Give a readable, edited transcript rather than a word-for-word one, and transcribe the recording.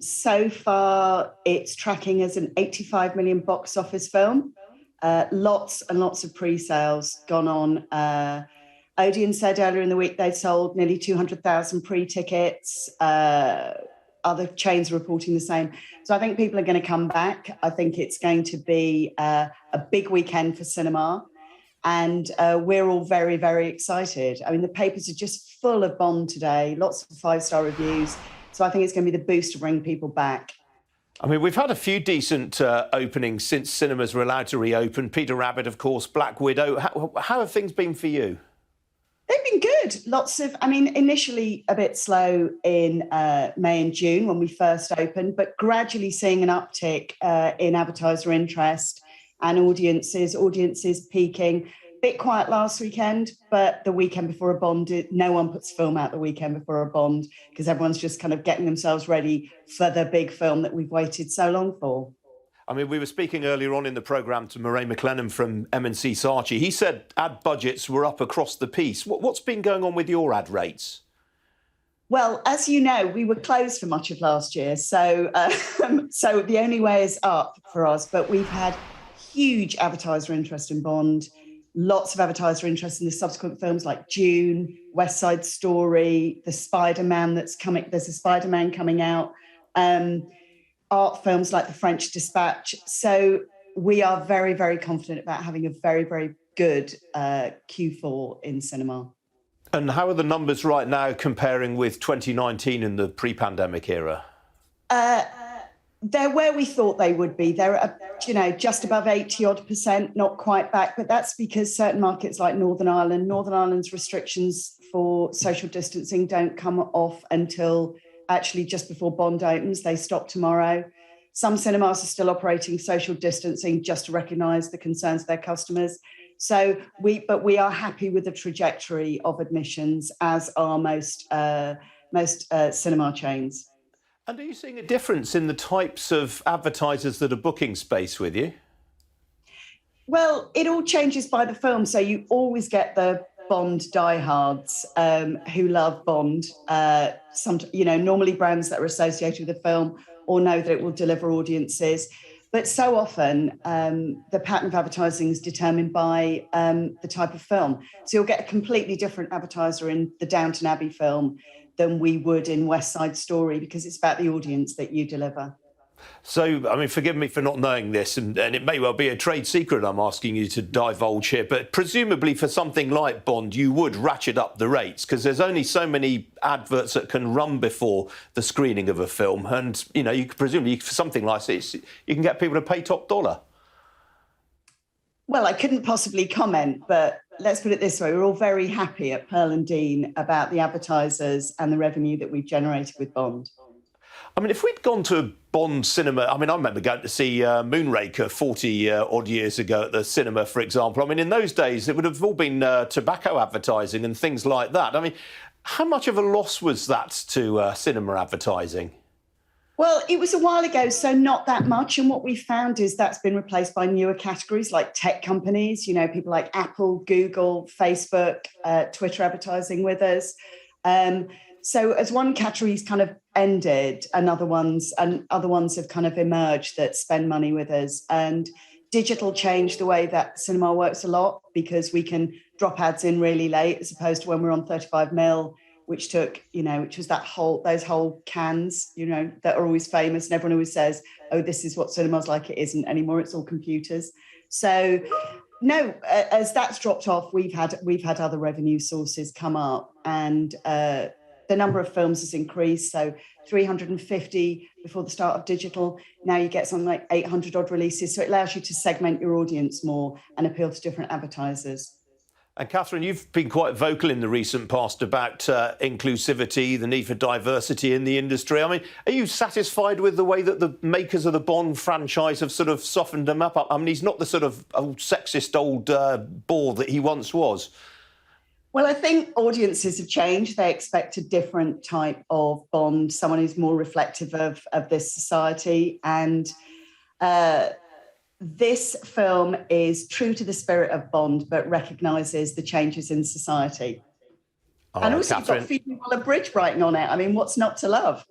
So far, it's tracking as an 85 million box office film. Lots and lots of pre-sales gone on. Odeon said earlier in the week they'd sold nearly 200,000 pre-tickets. Other chains are reporting the same. So I think people are going to come back. I think it's going to be a big weekend for cinema. And we're all very, very excited. I mean, the papers are just full of Bond today, lots of 5-star reviews. So I think it's going to be the boost to bring people back. I mean, we've had a few decent openings since cinemas were allowed to reopen. Peter Rabbit, of course, Black Widow. How have things been for you? They've been good. Initially a bit slow in May and June when we first opened, but gradually seeing an uptick in advertiser interest and audiences peaking. Bit quiet last weekend, but the weekend before a Bond, no one puts film out the weekend before a Bond because everyone's just kind of getting themselves ready for the big film that we've waited so long for. I mean, we were speaking earlier on in the programme to Murray McLennan from M&C Saatchi. He said ad budgets were up across the piece. What's been going on with your ad rates? Well, as you know, we were closed for much of last year, so the only way is up for us. But we've had huge advertiser interest in Bond, lots of advertiser interest in the subsequent films like Dune, West Side Story, the Spider-Man that's coming. There's a Spider-Man coming out. Art films like The French Dispatch. So we are very, very confident about having a very, very good Q4 in cinema. And how are the numbers right now comparing with 2019 in the pre-pandemic era? They're where we thought they would be. They're, just above 80-odd%, not quite back. But that's because certain markets like Northern Ireland's restrictions for social distancing don't come off until actually just before Bond opens. They stop tomorrow. Some cinemas are still operating social distancing just to recognise the concerns of their customers. So we are happy with the trajectory of admissions, as are most cinema chains. And are you seeing a difference in the types of advertisers that are booking space with you? Well, it all changes by the film. So you always get the Bond diehards who love Bond. Normally brands that are associated with the film or know that it will deliver audiences. But so often the pattern of advertising is determined by the type of film. So you'll get a completely different advertiser in the Downton Abbey film than we would in West Side Story because it's about the audience that you deliver. So, I mean, forgive me for not knowing this, and it may well be a trade secret I'm asking you to divulge here, but presumably for something like Bond, you would ratchet up the rates because there's only so many adverts that can run before the screening of a film. And, you presumably for something like this, you can get people to pay top dollar. Well, I couldn't possibly comment, but let's put it this way. We're all very happy at Pearl & Dean about the advertisers and the revenue that we've generated with Bond. I mean, if we'd gone to a Bond cinema, I mean, I remember going to see Moonraker 40-odd years ago at the cinema, for example. I mean, in those days, it would have all been tobacco advertising and things like that. I mean, how much of a loss was that to cinema advertising? Well, it was a while ago, so not that much. And what we found is that's been replaced by newer categories like tech companies, people like Apple, Google, Facebook, Twitter advertising with us. So as one category's kind of ended, other ones have kind of emerged that spend money with us. And digital changed the way that cinema works a lot because we can drop ads in really late as opposed to when we're on 35mm, which took, which was those whole cans, that are always famous. And everyone always says, oh, this is what cinema's like. It isn't anymore. It's all computers. So no, as that's dropped off, we've had other revenue sources come up and the number of films has increased. So 350 before the start of digital. Now you get something like 800 odd releases. So it allows you to segment your audience more and appeal to different advertisers. And Kathryn, you've been quite vocal in the recent past about inclusivity, the need for diversity in the industry. I mean, are you satisfied with the way that the makers of the Bond franchise have sort of softened him up? I mean, he's not the sort of sexist old bore that he once was. Well, I think audiences have changed. They expect a different type of Bond, someone who's more reflective of this society. And this film is true to the spirit of Bond, but recognises the changes in society. And also, you've got Phoebe Waller-Bridge writing on it. I mean, what's not to love?